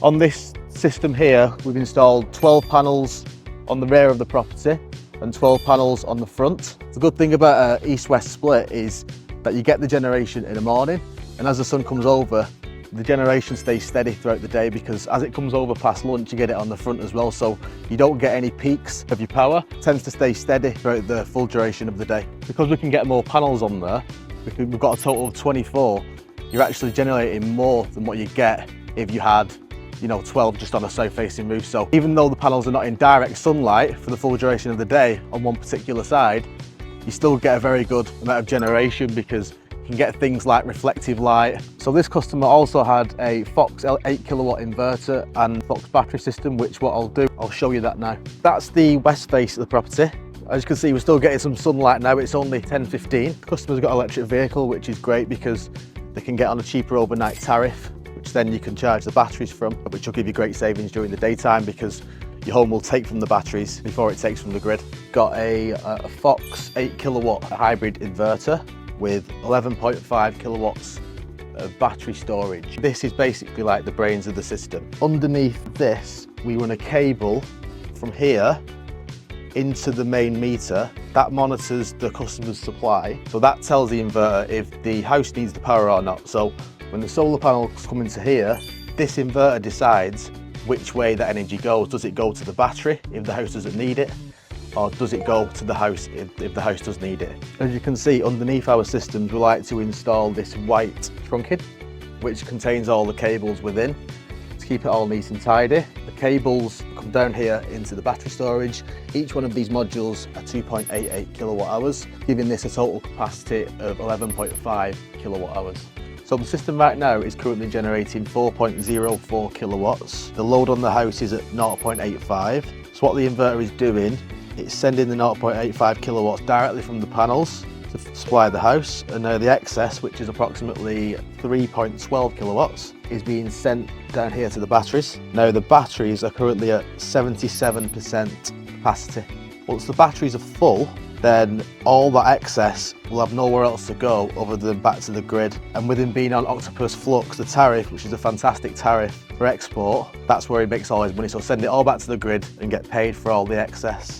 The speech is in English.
On this system here, we've installed 12 panels on the rear of the property and 12 panels on the front. The good thing about an east-west split is that you get the generation in the morning, and as the sun comes over, the generation stays steady throughout the day, because as it comes over past lunch, you get it on the front as well, so you don't get any peaks of your power. It tends to stay steady throughout the full duration of the day. Because we can get more panels on there, we've got a total of 24, you're actually generating more than what you get if you had 12 just on a south-facing roof. So even though the panels are not in direct sunlight for the full duration of the day on one particular side, you still get a very good amount of generation, because you can get things like reflective light. So this customer also had a Fox 8 kilowatt inverter and Fox battery system, which what I'll do, I'll show you that now. That's the west face of the property. As you can see, we're still getting some sunlight now. It's only 10:15. Customer's got an electric vehicle, which is great because they can get on a cheaper overnight tariff, which then you can charge the batteries from, which will give you great savings during the daytime, because your home will take from the batteries before it takes from the grid. Got a Fox 8 kilowatt hybrid inverter with 11.5 kilowatts of battery storage. This is basically like the brains of the system. Underneath this, we run a cable from here into the main meter that monitors the customer's supply. So that tells the inverter if the house needs the power or not. So when the solar panels come into here, this inverter decides which way the energy goes. Does it go to the battery if the house doesn't need it, or does it go to the house if the house does need it? As you can see, underneath our systems, we like to install this white trunking, which contains all the cables within to keep it all neat and tidy. The cables come down here into the battery storage. Each one of these modules are 2.88 kilowatt hours, giving this a total capacity of 11.5 kilowatt hours. So the system right now is currently generating 4.04 kilowatts. The load on the house is at 0.85. So what the inverter is doing, it's sending the 0.85 kilowatts directly from the panels to supply the house, and now the excess, which is approximately 3.12 kilowatts, is being sent down here to the batteries. Now the batteries are currently at 77% capacity. Once the batteries are full, then all that excess will have nowhere else to go other than back to the grid. And with him being on Octopus Flux, the tariff, which is a fantastic tariff for export, that's where he makes all his money. So send it all back to the grid and get paid for all the excess.